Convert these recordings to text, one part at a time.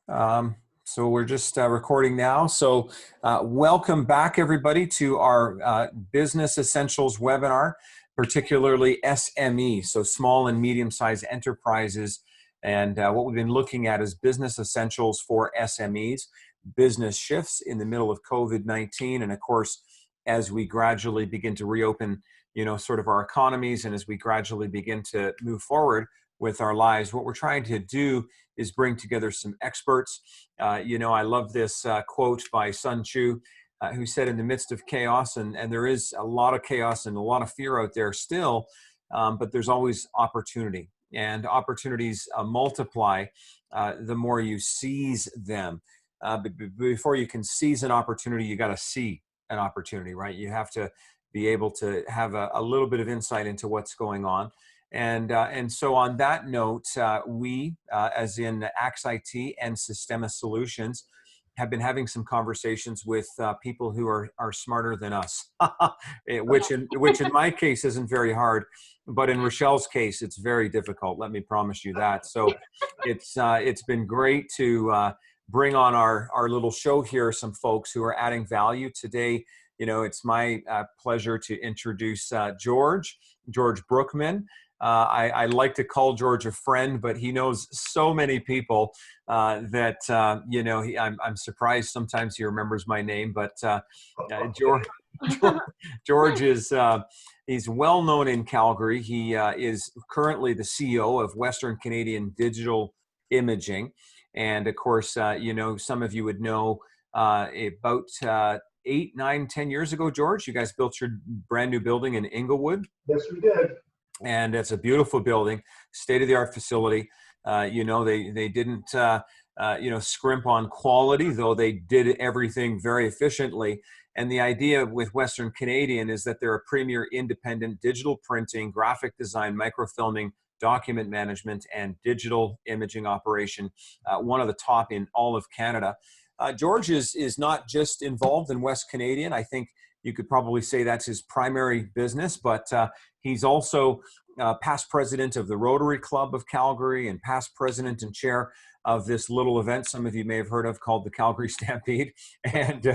So we're just recording now. So welcome back, everybody, to our Business Essentials webinar, particularly SME, so small and medium-sized enterprises. And what we've been looking at is business essentials for SMEs, business shifts in the middle of COVID-19. And of course, as we gradually begin to reopen, sort of our economies, and as we gradually begin to move forward with our lives, what we're trying to do is bring together some experts. I love this quote by Sun Tzu, who said, in the midst of chaos, and there is a lot of chaos and a lot of fear out there still, but there's always opportunity. And opportunities multiply the more you seize them. But before you can seize an opportunity, you got to see an opportunity, right? You have to be able to have a little bit of insight into what's going on. And so on that note, we, as in Axe IT and Systema Solutions, have been having some conversations with people who are smarter than us, which in my case isn't very hard, but in Rochelle's case, it's very difficult. Let me promise you that. So it's been great to bring on our little show here some folks who are adding value today. It's my pleasure to introduce George Brookman. I like to call George a friend, but he knows so many people that, I'm surprised sometimes he remembers my name, but George is, he's well known in Calgary. He is currently the CEO of Western Canadian Digital Imaging. And of course, some of you would know about 8, 9, 10 years ago, George, you guys built your brand new building in Inglewood. Yes, we did. And it's a beautiful building, state-of-the-art facility. They didn't, scrimp on quality, though they did everything very efficiently. And the idea with Western Canadian is that they're a premier independent digital printing, graphic design, microfilming, document management, and digital imaging operation, one of the top in all of Canada. George is not just involved in West Canadian. I think you could probably say that's his primary business, but he's also past president of the Rotary Club of Calgary and past president and chair of this little event some of you may have heard of called the Calgary Stampede. And,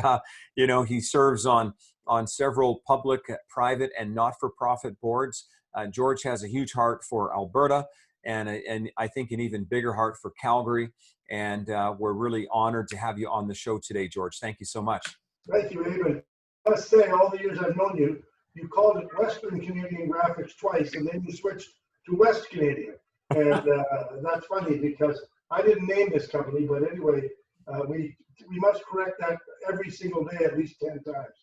he serves on several public, private, and not-for-profit boards. George has a huge heart for Alberta and I think an even bigger heart for Calgary. And we're really honored to have you on the show today, George. Thank you so much. Thank you, Abe. I must say, all the years I've known you, you called it Western Canadian Graphics twice, and then you switched to West Canadian. And that's funny because I didn't name this company, but anyway, we must correct that every single day at least 10 times.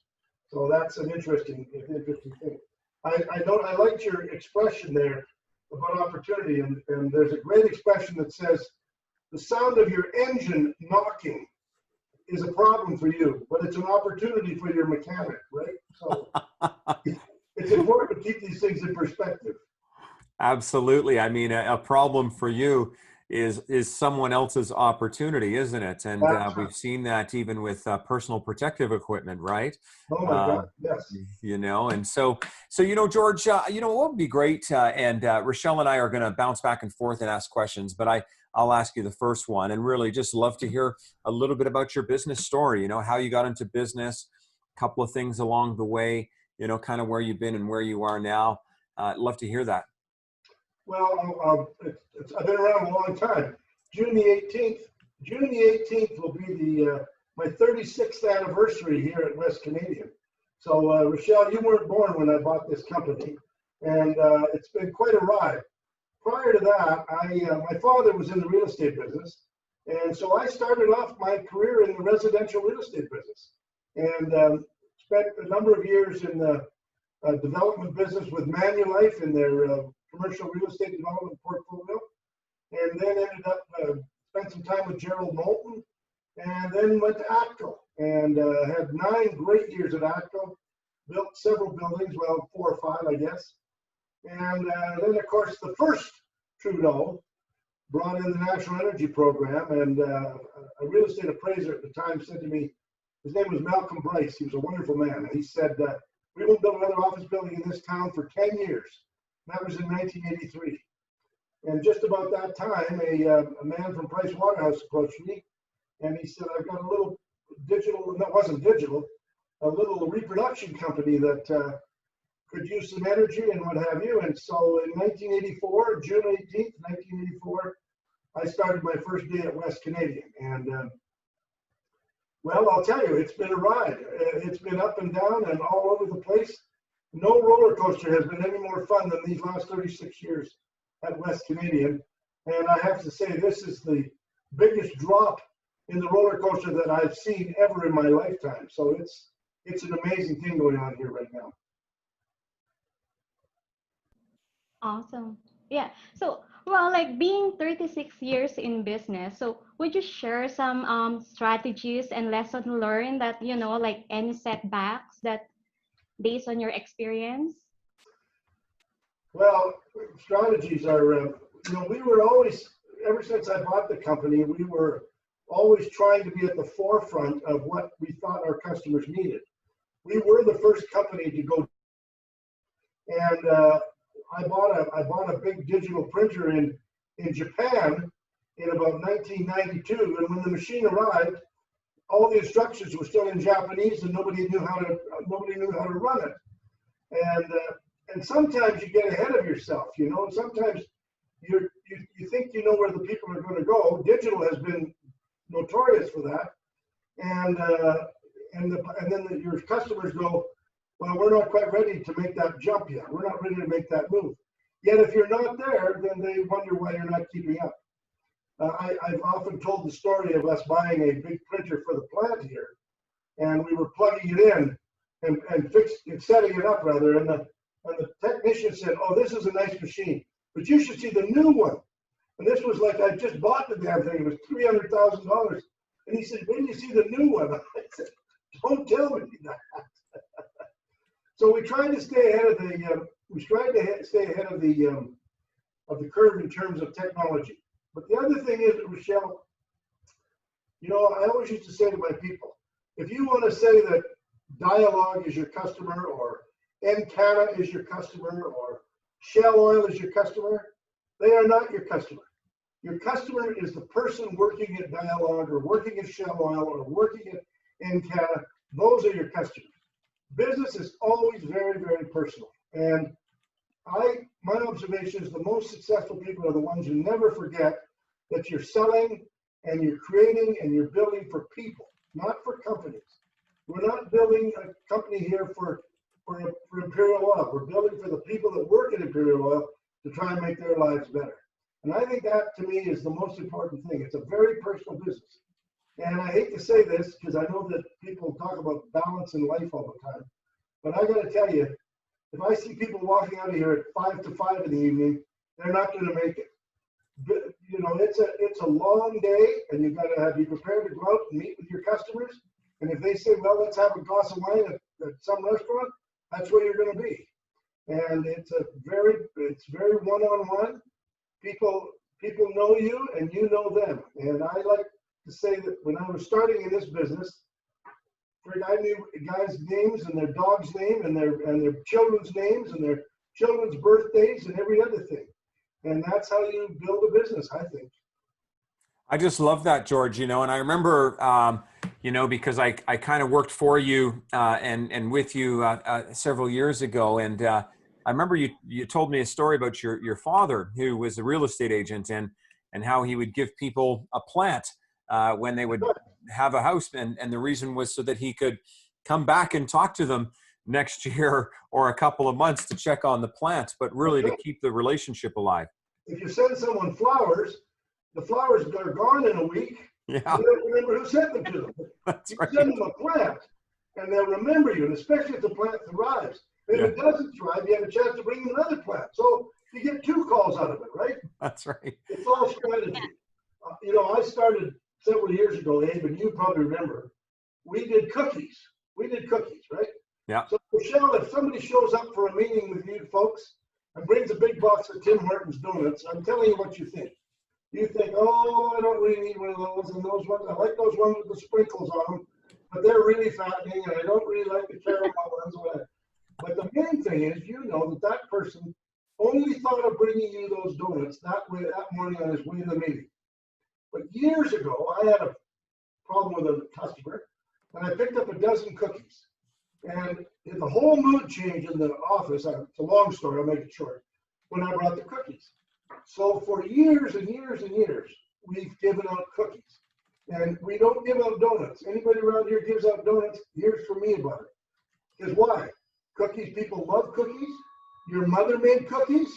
So that's an interesting thing. I liked your expression there about opportunity, and there's a great expression that says, the sound of your engine knocking is a problem for you, but it's an opportunity for your mechanic, right? So it's important to keep these things in perspective. Absolutely. I mean, a problem for you is someone else's opportunity, isn't it? And we've seen that even with personal protective equipment, right? Oh my God, yes. And so George, what would be great, and Rochelle and I are going to bounce back and forth and ask questions, but I'll ask you the first one, and really just love to hear a little bit about your business story, how you got into business, a couple of things along the way, kind of where you've been and where you are now. Love to hear that. Well, I've been around a long time. June the 18th will be my 36th anniversary here at West Canadian. So Rochelle, you weren't born when I bought this company, and it's been quite a ride. Prior to that, my father was in the real estate business, and so I started off my career in the residential real estate business, and spent a number of years in the development business with Manulife in their commercial real estate development portfolio, and then ended up spent some time with Gerald Moulton, and then went to ACTO, and had 9 great years at ACTO, built several buildings, well, 4 or 5, I guess. And then, of course, the first Trudeau brought in the National Energy Program, and a real estate appraiser at the time said to me, his name was Malcolm Bryce, he was a wonderful man, and he said, we won't build another office building in this town for 10 years. That was in 1983. And just about that time, a man from Price Waterhouse approached me And he said, I've got a little digital, and that wasn't digital, a little reproduction company that could use some energy and what have you. And so in 1984, June 18th, 1984, I started my first day at West Canadian. And well, I'll tell you, it's been a ride. It's been up and down and all over the place. No roller coaster has been any more fun than these last 36 years at West Canadian. And I have to say, this is the biggest drop in the roller coaster that I've seen ever in my lifetime. So it's an amazing thing going on here right now. Awesome. Yeah. So, well, like being 36 years in business, so would you share some strategies and lessons learned that, you know, like any setbacks that based on your experience? Well, strategies are, you know, we were always, ever since I bought the company, we were always trying to be at the forefront of what we thought our customers needed. We were the first company to go, and I bought a big digital printer in Japan in about 1992, and when the machine arrived, all the instructions were still in Japanese, and nobody knew how to run it. And sometimes you get ahead of yourself, you know. And sometimes you think you know where the people are going to go. Digital has been notorious for that, and then your customers go, well, we're not quite ready to make that jump yet. We're not ready to make that move. Yet if you're not there, then they wonder why you're not keeping up. I've often told the story of us buying a big printer for the plant here, and we were plugging it in and setting it up rather, and the technician said, "Oh, this is a nice machine, but you should see the new one." And this was like I just bought the damn thing; it was $300,000. And he said, "When you see the new one," I said, "Don't tell me that." So we tried to stay ahead of the curve in terms of technology. But the other thing is, Rochelle, you know, I always used to say to my people, if you want to say that Dialogue is your customer, or Encana is your customer, or Shell Oil is your customer, they are not your customer. Your customer is the person working at Dialogue, or working at Shell Oil, or working at Encana. Those are your customers. Business is always very, very personal. And my observation is the most successful people are the ones who never forget that you're selling and you're creating and you're building for people, not for companies. We're not building a company here for Imperial Oil. We're building for the people that work at Imperial Oil to try and make their lives better. And I think that, to me, is the most important thing. It's a very personal business. And I hate to say this because I know that people talk about balance in life all the time. But I got to tell you, if I see people walking out of here at 5 to 5 in the evening, they're not going to make it. But, you know, it's a long day, and you've got to be prepared to go out and meet with your customers. And if they say, well, let's have a glass of wine at some restaurant, that's where you're going to be. And it's very one-on-one. People know you, and you know them. And I like to say that when I was starting in this business, I knew guys' names and their dog's name and their children's names and their children's birthdays and every other thing. And that's how you build a business, I think. I just love that, George, you know, and I remember, you know, because I kind of worked for you and with you several years ago. And I remember you told me a story about your father, who was a real estate agent, and how he would give people a plant when they would have a house. And the reason was so that he could come back and talk to them next year or a couple of months to check on the plants, but really to keep the relationship alive. If you send someone flowers, the flowers are gone in a week. Yeah. You don't remember who sent them to them. That's you right. Send them a plant, and they'll remember you, and especially if the plant thrives. And if it doesn't thrive, you have a chance to bring them another plant. So you get 2 calls out of it, right? That's right. It's all strategy. You know, I started several years ago, Abe, and you probably remember, we did cookies, right? Yeah. So Michelle, if somebody shows up for a meeting with you folks and brings a big box of Tim Hortons donuts, I'm telling you what you think. You think, oh, I don't really need one of those, and those ones, I like those ones with the sprinkles on them, but they're really fattening, and I don't really like the caramel ones. But the main thing is, you know, that person only thought of bringing you those donuts that morning on his way to the meeting. But years ago, I had problem with a customer, and I picked up a dozen cookies. And the whole mood changed in the office. It's a long story, I'll make it short, when I brought the cookies. So for years and years and years, we've given out cookies. And we don't give out donuts. Anybody around here gives out donuts, here's from me about it. Because why? Cookies, people love cookies. Your mother made cookies,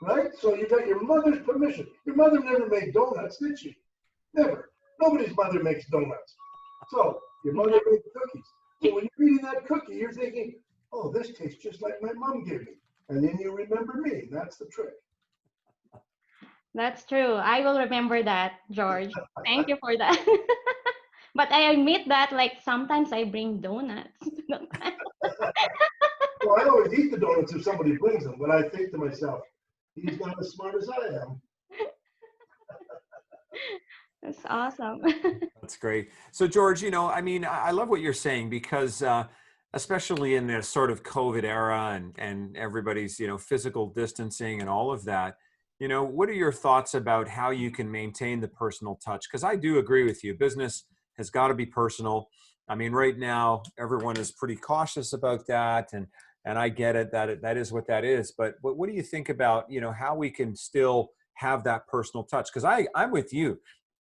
right? So you got your mother's permission. Your mother never made donuts, did she? Never. Nobody's mother makes donuts. So your mother made cookies. So when you're eating that cookie, you're thinking, oh, this tastes just like my mom gave me. And then you remember me. That's the trick. That's true. I will remember that, George. Thank you for that. But I admit that, like, sometimes I bring donuts. Well, I always eat the donuts if somebody brings them, but I think to myself, he's not as smart as I am. That's awesome. That's great. So George, you know, I mean, I love what you're saying because especially in this sort of COVID era and everybody's, you know, physical distancing and all of that, you know, what are your thoughts about how you can maintain the personal touch? Because I do agree with you. Business has got to be personal. I mean, right now, everyone is pretty cautious about that. And I get it that that is what that is. But what do you think about, you know, how we can still have that personal touch? Because I'm with you.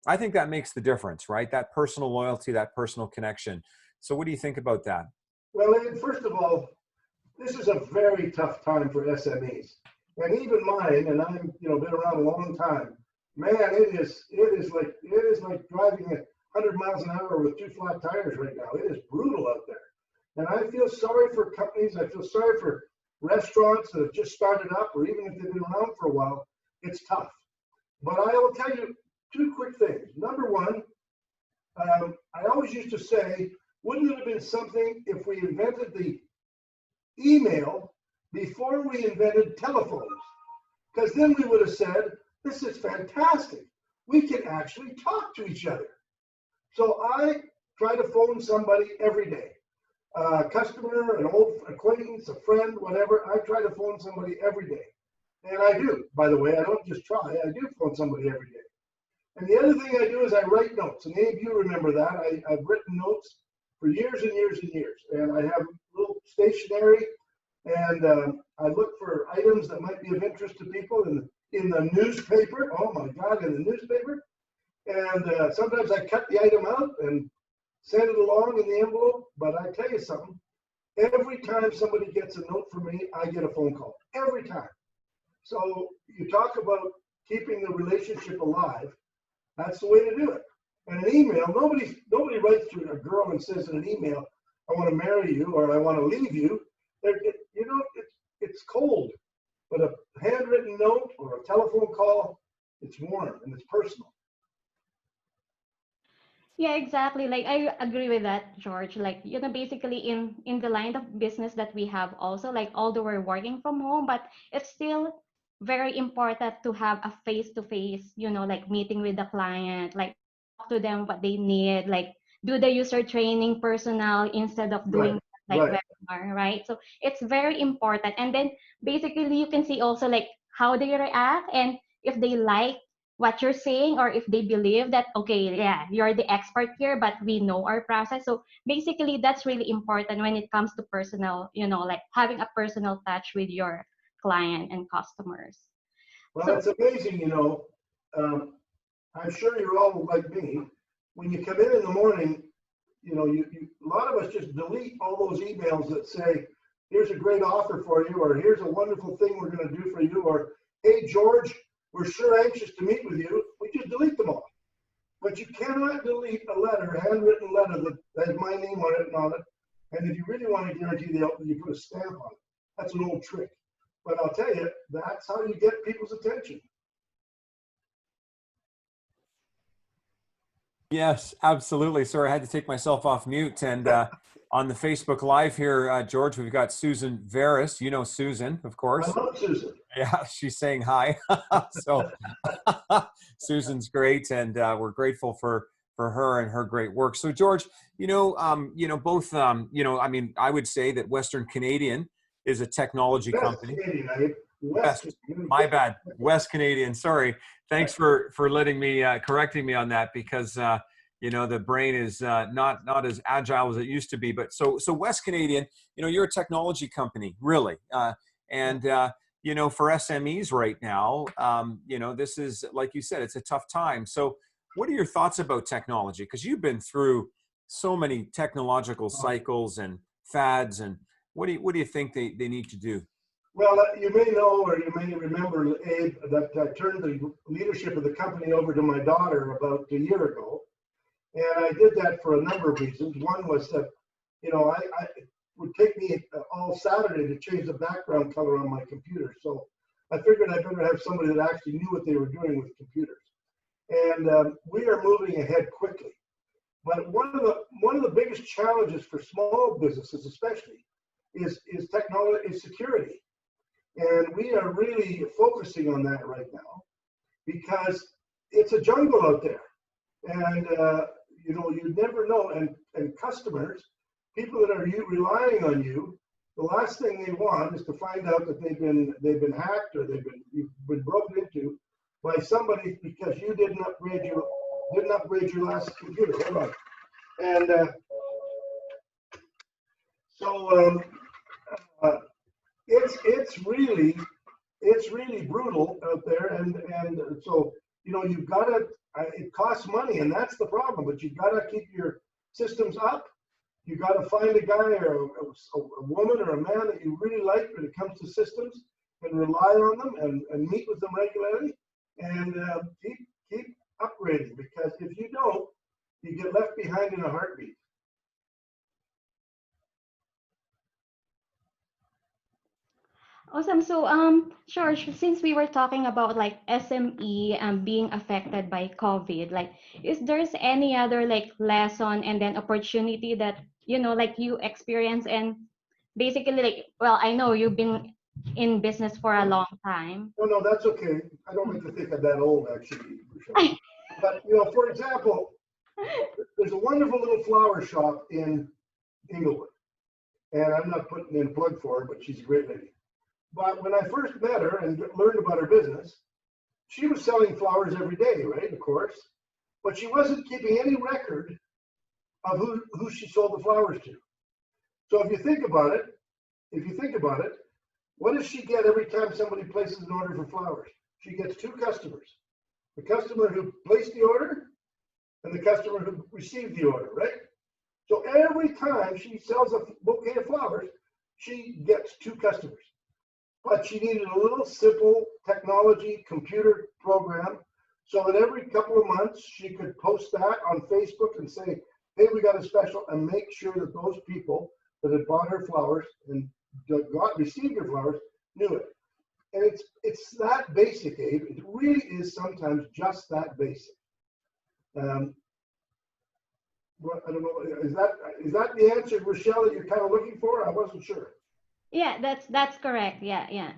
I think that makes the difference, right? That personal loyalty, that personal connection. So what do you think about that? Well, first of all, this is a very tough time for SMEs. And even mine, and I'm, you know, been around a long time. Man, it is like driving 100 miles an hour with 2 flat tires right now. It is brutal out there. And I feel sorry for companies. I feel sorry for restaurants that have just started up, or even if they've been around for a while, it's tough. But I will tell you 2 quick things. Number one, I always used to say, wouldn't it have been something if we invented the email before we invented telephones? Because then we would have said, this is fantastic. We can actually talk to each other. So I try to phone somebody every day. A customer, an old acquaintance, a friend, whatever. I try to phone somebody every day. And I do, by the way. I don't just try. I do phone somebody every day. And the other thing I do is I write notes. And any of you remember that. I've written notes for years and years and years. And I have little stationery. And I look for items that might be of interest to people in the newspaper. Oh my God, in the newspaper. And sometimes I cut the item out and send it along in the envelope. But I tell you something, every time somebody gets a note from me, I get a phone call. Every time. So you talk about keeping the relationship alive. That's the way to do it. And an email, nobody writes to a girl and says in an email, I want to marry you or I want to leave you. You know, it's cold. But a handwritten note or a telephone call, it's warm and it's personal. Yeah, exactly. Like I agree with that, George. Like, you know, basically in the line of business that we have also, like although we're working from home, but it's still very important to have a face-to-face, you know, like meeting with the client, like talk to them what they need, like do the user training personal instead of doing like webinar, right? So it's very important. And then basically you can see also like how they react and if they like what you're saying or if they believe that, okay, yeah, you're the expert here, but we know our process. So basically that's really important when it comes to personal, you know, like having a personal touch with your client and customers. Well, it's amazing, you know. I'm sure you're all like me. When you come in the morning, you know, a lot of us just delete all those emails that say, here's a great offer for you, or here's a wonderful thing we're going to do for you, or hey, George, we're sure anxious to meet with you. We just delete them all. But you cannot delete a letter, a handwritten letter that has my name on it and on it. And if you really want to guarantee the outcome, you put a stamp on it. That's an old trick. But I'll tell you, that's how you get people's attention. Yes, absolutely. Sorry, I had to take myself off mute. And on the Facebook Live here, George, we've got Susan Veris. You know Susan, of course. I love Susan. Yeah, she's saying hi. So Susan's great, and we're grateful for her and her great work. So George, both, I mean, I would say that Western Canadian is a technology company. Canadian, my bad, West Canadian. Sorry. Thanks for letting me correcting me on that because the brain is not as agile as it used to be. But so West Canadian, you're a technology company, really, and for SMEs right now, this is, like you said, it's a tough time. So what are your thoughts about technology? Because you've been through so many technological cycles and fads, and what do you think they need to do? Well, you may know, or you may remember, Abe, that I turned the leadership of the company over to my daughter about a year ago. And I did that for a number of reasons. One was that, it would take me all Saturday to change the background color on my computer. So I figured I better have somebody that actually knew what they were doing with computers. And we are moving ahead quickly. But one of the biggest challenges for small businesses, especially, is technology, is security. And we are really focusing on that right now because it's a jungle out there. And you never know. And customers, people that are relying on you, the last thing they want is to find out that they've been hacked or you've been broken into by somebody because you didn't upgrade your last computer. Hold on. And it's really brutal out there, and so you've got to. It costs money, and that's the problem. But you've got to keep your systems up. You got to find a guy or a woman or a man that you really like when it comes to systems, and rely on them and meet with them regularly, and keep upgrading, because if you don't, you get left behind in a heartbeat. Awesome. So, George, since we were talking about like SME being affected by COVID, like, is there's any other like lesson and then opportunity that like you experience, and basically like, well, I know you've been in business for a long time. No, that's okay. I don't like to think I'm that old, actually. But for example, there's a wonderful little flower shop in Inglewood, and I'm not putting in a plug for her, but she's a great lady. But when I first met her and learned about her business, she was selling flowers every day, right? Of course, but she wasn't keeping any record of who she sold the flowers to. So if you think about it, what does she get every time somebody places an order for flowers? She gets two customers: the customer who placed the order and the customer who received the order, right? So every time she sells a bouquet of flowers, she gets two customers. But she needed a little simple technology computer program so that every couple of months she could post that on Facebook and say, hey, we got a special, and make sure that those people that had bought her flowers and received her flowers knew it. And it's that basic, Abe. It really is sometimes just that basic. Well, I don't know. Is that the answer, Rochelle, that you're kind of looking for? I wasn't sure. Yeah, that's correct. Yeah, yeah.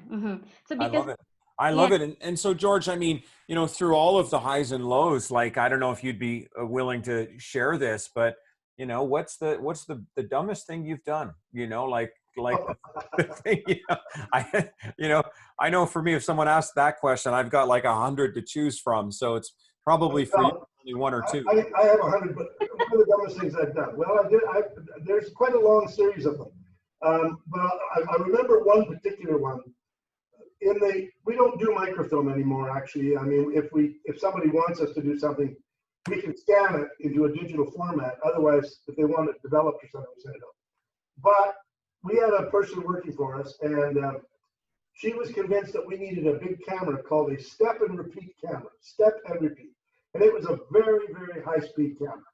So I because love it. I love it. And so, George, I mean, through all of the highs and lows, like, I don't know if you'd be willing to share this, but, what's the dumbest thing you've done? Like the thing, I know for me, if someone asked that question, I've got like 100 to choose from. So it's probably for you only one or two. I have 100, but one of the dumbest things I've done. Well, there's quite a long series of them. But I remember one particular one. We don't do microfilm anymore, actually. I mean, if somebody wants us to do something, we can scan it into a digital format. Otherwise, if they want it developed or something, we send it out. But we had a person working for us, and she was convinced that we needed a big camera called a step and repeat camera. Step and repeat. And it was a very, very high-speed camera.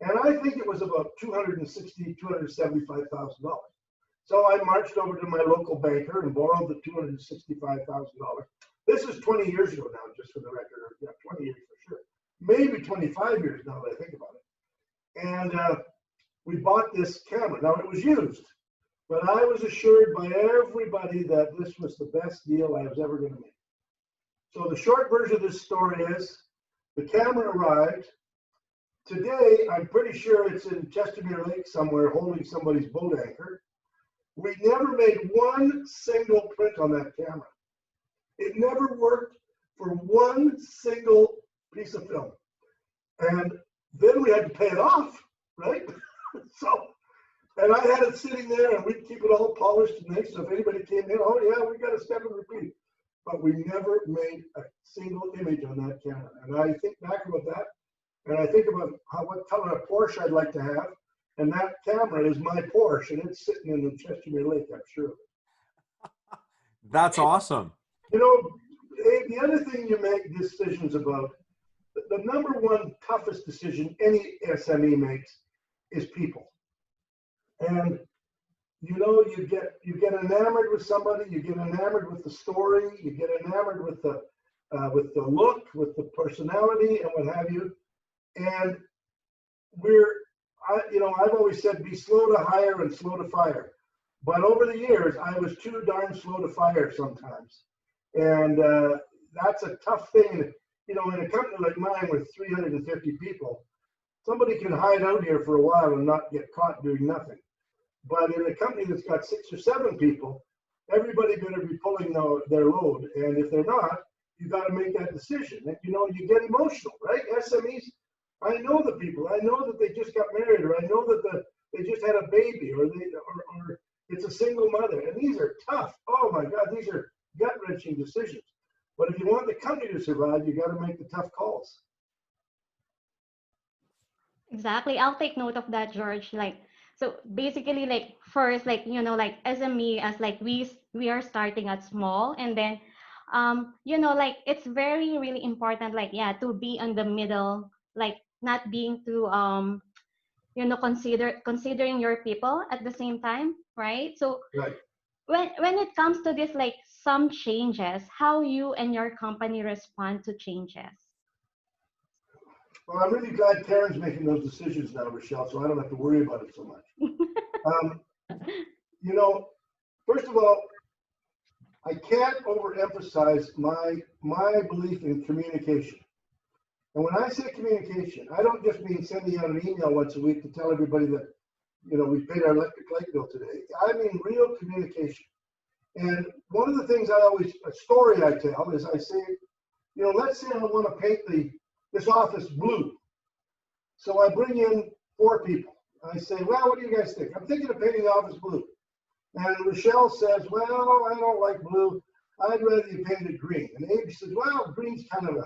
And I think it was about $275,000. So I marched over to my local banker and borrowed the $265,000. This is 20 years ago now, just for the record. Yeah, 20 years for sure. Maybe 25 years now that I think about it. And we bought this camera. Now, it was used, but I was assured by everybody that this was the best deal I was ever going to make. So the short version of this story is the camera arrived. Today, I'm pretty sure it's in Chestermere Lake somewhere holding somebody's boat anchor. We never made one single print on that camera. It never worked for one single piece of film. And Then we had to pay it off, right? So, and I had it sitting there, and we'd keep it all polished and nice. So if anybody came in, oh yeah, we got to step and repeat. But we never made a single image on that camera. And I think back about that, and I think about what color of Porsche I'd like to have. And that camera is my Porsche, and it's sitting in the Chestermere Lake, I'm sure. That's awesome. You know, Abe, the other thing you make decisions about, the number one toughest decision any SME makes is people. And you know, you get enamored with somebody, you get enamored with the story, you get enamored with the look, with the personality, and what have you. And I've always said, be slow to hire and slow to fire. But over the years, I was too darn slow to fire sometimes. And that's a tough thing. You know, in a company like mine with 350 people, somebody can hide out here for a while and not get caught doing nothing. But in a company that's got 6 or 7 people, everybody better be pulling their load. And if they're not, you got to make that decision. And, you know, you get emotional, right? SMEs, I know the people. I know that they just got married, or I know that they just had a baby, or it's a single mother. And these are tough. Oh my God, these are gut-wrenching decisions. But if you want the company to survive, you got to make the tough calls. Exactly. I'll take note of that, George. Like, so basically, like first, like, you know, like SME, as like we are starting at small, and then, you know, like it's very really important, like, yeah, to be in the middle, like not being too you know, considering your people at the same time, right? So Right. when it comes to this, like some changes, how you and your company respond to changes? Well, I'm really glad Karen's making those decisions now, Rochelle, so I don't have to worry about it so much. You know, first of all, I can't overemphasize my belief in communication. And when I say communication, I don't just mean sending out an email once a week to tell everybody that, you know, we paid our electric light bill today. I mean real communication. And one of the things a story I tell is I say, you know, let's say I want to paint this office blue. So I bring in 4 people. I say, well, what do you guys think? I'm thinking of painting the office blue. And Rochelle says, well, I don't like blue. I'd rather you paint it green. And Abe says, well, green's kind of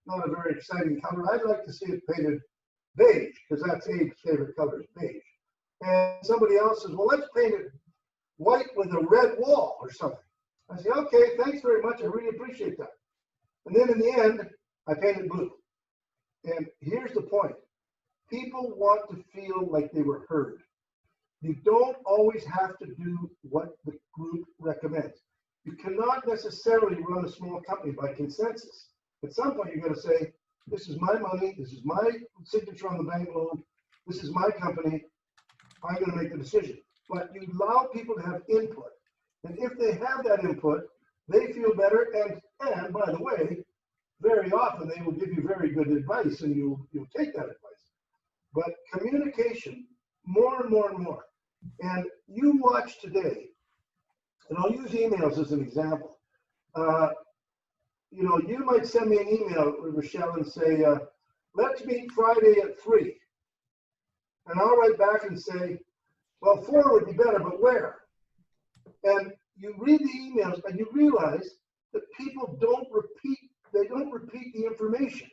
not a very exciting color. I'd like to see it painted beige, because that's Abe's favorite color is beige. And somebody else says, well, let's paint it white with a red wall or something. I say, okay, thanks very much. I really appreciate that. And then in the end, I painted blue. And here's the point. People want to feel like they were heard. You don't always have to do what the group recommends. You cannot necessarily run a small company by consensus. At some point, you're going to say, this is my money, this is my signature on the bank loan, this is my company, I'm going to make the decision. But you allow people to have input. And if they have that input, they feel better. And by the way, very often they will give you very good advice, and you'll take that advice. But communication, more and more and more. And you watch today, and I'll use emails as an example. You know, you might send me an email, Rochelle, and say, let's meet Friday at 3. And I'll write back and say, well, 4 would be better, but where? And you read the emails and you realize that people don't repeat the information.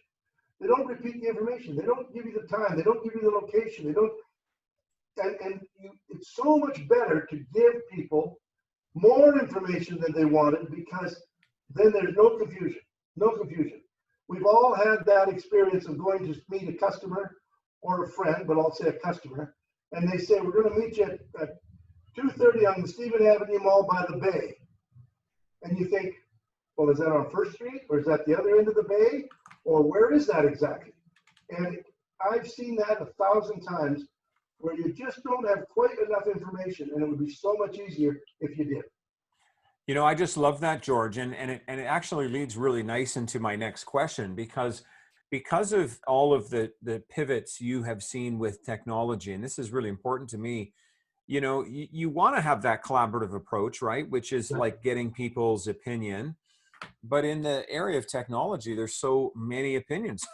They don't repeat the information. They don't give you the time. They don't give you the location. They don't. It's so much better to give people more information than they wanted, because then there's no confusion. No confusion. We've all had that experience of going to meet a customer or a friend, but I'll say a customer, and they say, we're going to meet you at 2:30 on the Stephen Avenue Mall by the Bay. And you think, well, is that on First Street, or is that the other end of the bay, or where is that exactly? And I've seen that 1,000 times, where you just don't have quite enough information, and it would be so much easier if you did. You know, I just love that, George, and it actually leads really nice into my next question, because of all of the pivots you have seen with technology, and this is really important to me. You know, you want to have that collaborative approach, right? Which is like getting people's opinion. But in the area of technology, there's so many opinions,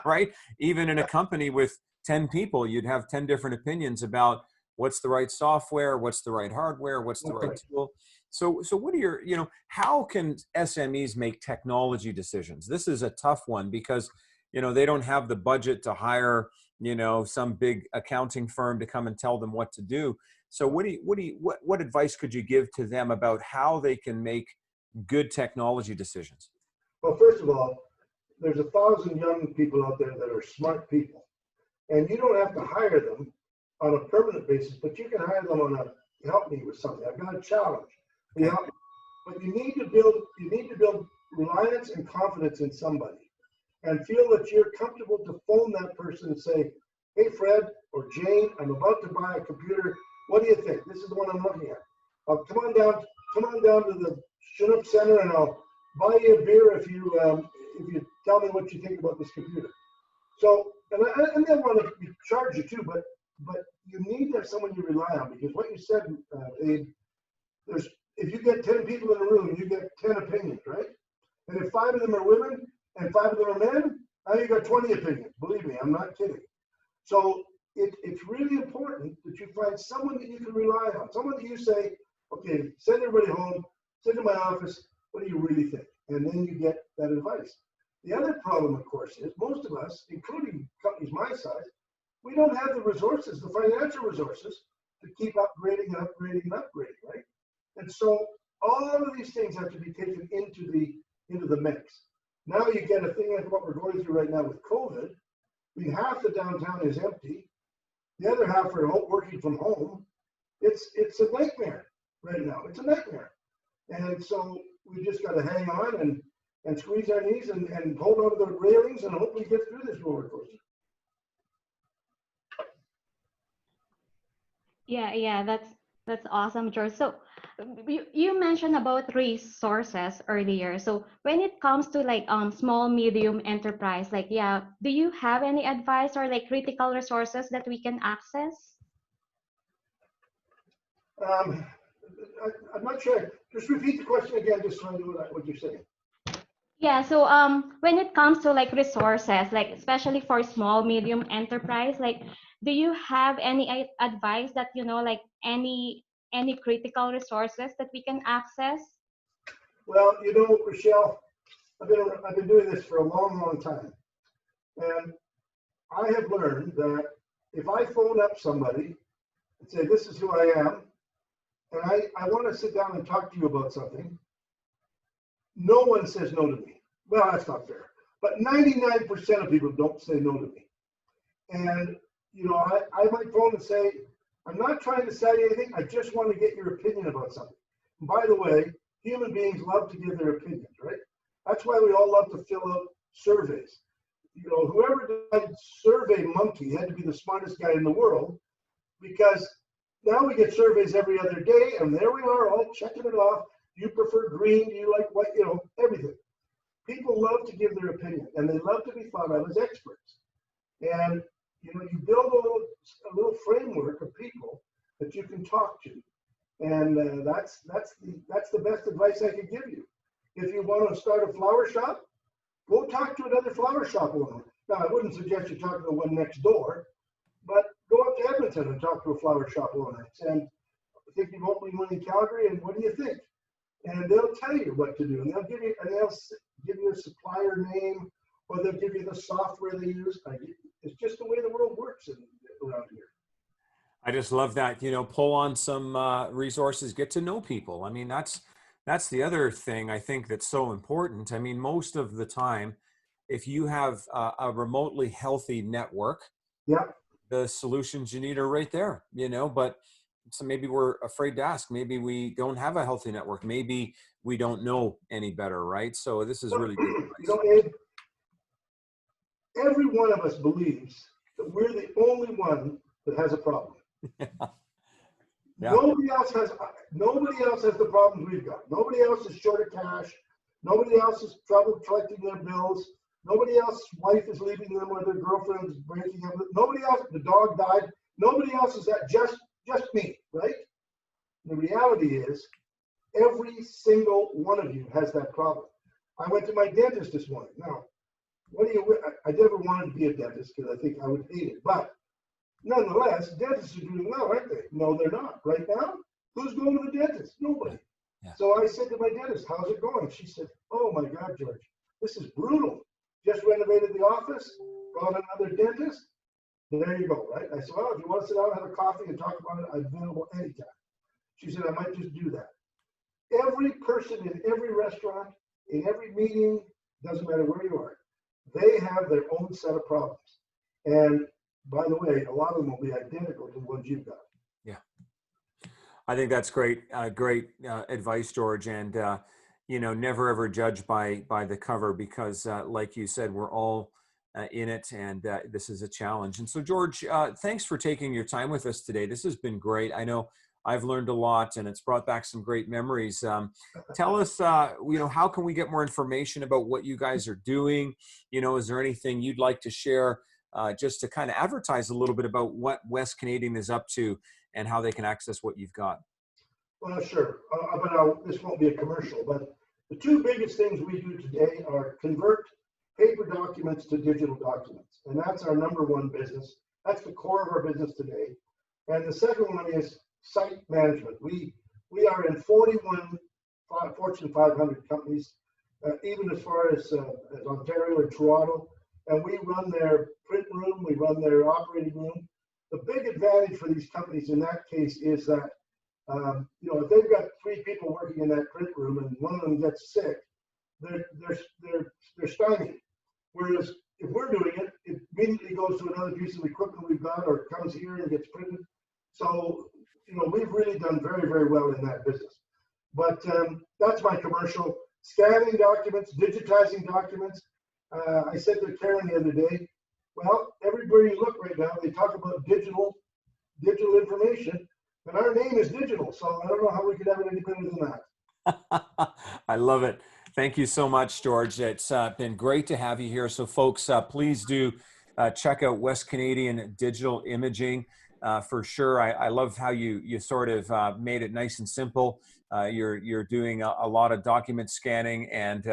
right? Even in a company with 10 people, you'd have 10 different opinions about what's the right software, what's the right hardware, what's the That's right right. tool. So what are your, how can SMEs make technology decisions? This is a tough one because, they don't have the budget to hire, some big accounting firm to come and tell them what to do. So what advice could you give to them about how they can make good technology decisions? Well, first of all, there's 1,000 young people out there that are smart people, and you don't have to hire them on a permanent basis, but you can hire them on a help me with something. I've got a challenge. Okay. But you need to build reliance and confidence in somebody, and feel that you're comfortable to phone that person and say, "Hey, Fred or Jane, I'm about to buy a computer. What do you think? This is the one I'm looking at. Come on down to the Chinook Center, and I'll buy you a beer if you tell me what you think about this computer." So, and they'll want to charge you too, but you need to have someone you rely on, because what you said, Abe, if you get 10 people in a room, you get 10 opinions, right? And if 5 of them are women and 5 of them are men, now you got 20 opinions. Believe me, I'm not kidding. So it's really important that you find someone that you can rely on, someone that you say, okay, send everybody home, send to my office, what do you really think? And then you get that advice. The other problem, of course, is most of us, including companies my size, we don't have the resources, the financial resources, to keep upgrading and upgrading and upgrading, right? And so all of these things have to be taken into the mix. Now you get a thing like what we're going through right now with COVID. Half the downtown is empty. The other half are working from home. It's a nightmare right now. It's a nightmare. And so we just got to hang on and squeeze our knees and hold on to the railings and hopefully get through this roller coaster. Yeah, that's awesome, George. So you mentioned about resources earlier. So when it comes to like small, medium enterprise, like do you have any advice or like critical resources that we can access? I'm not sure. Just repeat the question again, just so I know what you're saying. Yeah, so when it comes to like resources, like especially for small, medium enterprise, like do you have any advice that like any critical resources that we can access? Well, Rochelle, I've been doing this for a long, long time, and I have learned that if I phone up somebody and say, "This is who I am, and I want to sit down and talk to you about something," no one says no to me. Well, that's not fair, but 99% of people don't say no to me. And I might phone and say, "I'm not trying to sell you anything. I just want to get your opinion about something." And by the way, human beings love to give their opinions, right? That's why we all love to fill out surveys. Whoever did Survey Monkey had to be the smartest guy in the world, because now we get surveys every other day, and there we are all checking it off. Do you prefer green? Do you like white? Everything. People love to give their opinion, and they love to be thought of as experts. And you build a little framework of people that you can talk to, and that's the best advice I could give you. If you want to start a flower shop, go talk to another flower shop owner. Now, I wouldn't suggest you talk to the one next door, but go up to Edmonton and talk to a flower shop owner and think you've opened one in Calgary, and what do you think? And they'll tell you what to do, and they'll give you a supplier name, or they'll give you the software they use. It's just the way the world works around here. I just love that, pull on some resources, get to know people. I mean, that's the other thing I think that's so important. I mean, most of the time, if you have a remotely healthy network, Yeah. the solutions you need are right there, but so maybe we're afraid to ask. Maybe we don't have a healthy network. Maybe we don't know any better, right? So this is really good advice. Abe, every one of us believes that we're the only one that has a problem. Yeah. Nobody else has the problems we've got. Nobody else is short of cash. Nobody else has trouble collecting their bills. Nobody else's wife is leaving them, or their girlfriend is breaking up. Nobody else, the dog died. Nobody else is that, just me, right? The reality is every single one of you has that problem. I went to my dentist this morning. Now, I never wanted to be a dentist because I think I would hate it. But nonetheless, dentists are doing well, aren't they? No, they're not. Right now, who's going to the dentist? Nobody. Yeah. So I said to my dentist, how's it going? She said, oh my God, George, this is brutal. Just renovated the office, brought another dentist. There you go, right? I said, well, if you want to sit down and have a coffee and talk about it, I'm available anytime. She said, I might just do that. Every person in every restaurant, in every meeting, doesn't matter where you are, they have their own set of problems. And by the way, a lot of them will be identical to the ones you've got. Yeah. I think that's great, great advice, George. And, you know, never ever judge by the cover because like you said, we're all in it and this is a challenge. And so George, thanks for taking your time with us today. This has been great. I know I've learned a lot and it's brought back some great memories. Tell us, you know, how can we get more information about what you guys are doing? You know, is there anything you'd like to share just to kind of advertise a little bit about what West Canadian is up to and how they can access what you've got? Well, sure. But this won't be a commercial, but the two biggest things we do today are convert paper documents to digital documents. And that's our number one business. That's the core of our business today. And the second one is site management. We are in 41 Fortune 500 companies, even as far as Ontario and Toronto. And we run their print room, we run their operating room. The big advantage for these companies in that case is that, you know, if they've got 3 people working in that print room and one of them gets sick, they're stymied. Whereas if we're doing it, it immediately goes to another piece of equipment we've got or it comes here and gets printed. So, you know, we've really done very, very well in that business. But that's my commercial. Scanning documents, digitizing documents. I said to Karen the other day, well, everywhere you look right now, they talk about digital information, and our name is digital, so I don't know how we could have it any better than that. I love it. Thank you so much, George. It's been great to have you here. So folks, please do check out West Canadian Digital Imaging for sure. I love how you sort of made it nice and simple. You're doing a lot of document scanning and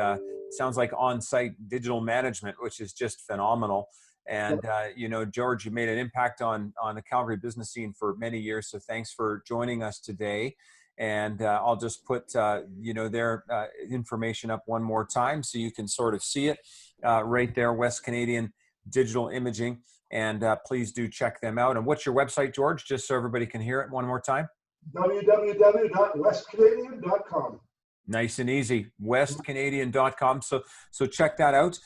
sounds like on-site digital management, which is just phenomenal. And, you know, George, you made an impact on the Calgary business scene for many years. So thanks for joining us today. And I'll just put, you know, their information up one more time so you can sort of see it right there, West Canadian Digital Imaging. And please do check them out. And what's your website, George, just so everybody can hear it one more time? www.westcanadian.com. Nice and easy, westcanadian.com. So check that out.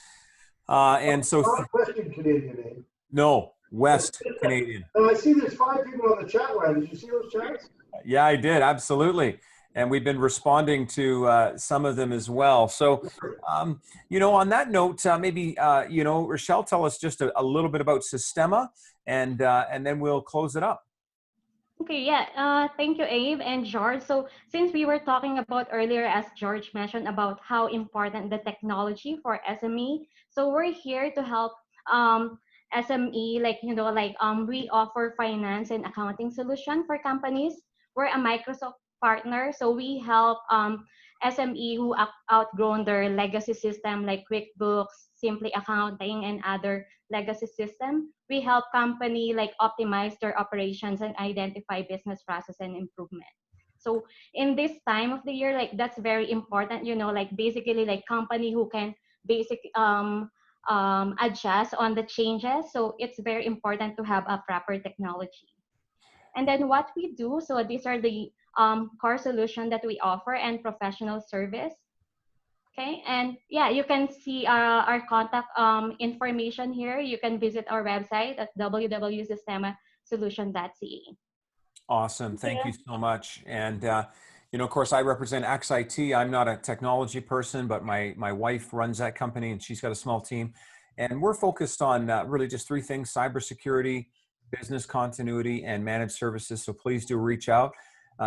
And so Western Canadian name. No, West Canadian. And I see there's 5 people on the chat line. Did you see those chats? Yeah, I did. Absolutely. And we've been responding to some of them as well. So, you know, on that note, maybe, you know, Rochelle, tell us just a little bit about Sistema and then we'll close it up. Okay, yeah. Thank you, Abe and George. So since we were talking about earlier, as George mentioned, about how important the technology for SME, so we're here to help SME, like, you know, like we offer finance and accounting solution for companies. We're a Microsoft partner, so we help SME who outgrown their legacy system like QuickBooks, Simply Accounting, and other legacy system. We help company like optimize their operations and identify business process and improvement. So in this time of the year, like that's very important, you know, like basically like company who can adjust on the changes. So it's very important to have a proper technology. And then what we do, so these are the core solution that we offer and professional service. Okay, and yeah, you can see our contact information here. You can visit our website at www.sistemasolution.ca. Awesome. Thank you so much. And, you know, of course, I represent XIT. I'm not a technology person, but my wife runs that company and she's got a small team. And we're focused on really just 3 things: cybersecurity, business continuity, and managed services. So please do reach out.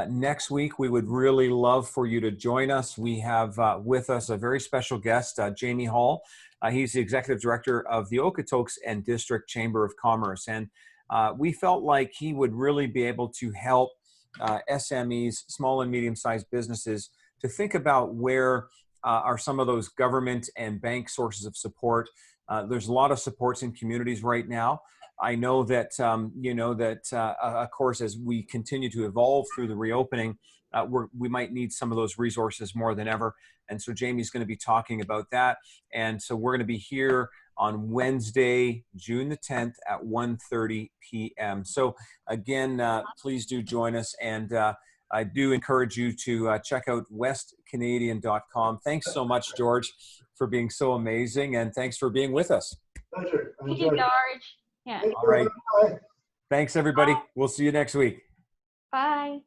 Next week, we would really love for you to join us. We have with us a very special guest, Jamie Hall. He's the Executive Director of the Okotoks and District Chamber of Commerce. And we felt like he would really be able to help SMEs, small and medium-sized businesses, to think about where are some of those government and bank sources of support. There's a lot of supports in communities right now. I know that, of course, as we continue to evolve through the reopening, we might need some of those resources more than ever. And so Jamie's going to be talking about that. And so we're going to be here on Wednesday, June the 10th at 1:30 p.m. So again, please do join us. And I do encourage you to check out westcanadian.com. Thanks so much, George, for being so amazing. And thanks for being with us. Pleasure. Thank you, George. Yeah. All right. Bye. Thanks, everybody. We'll see you next week. Bye.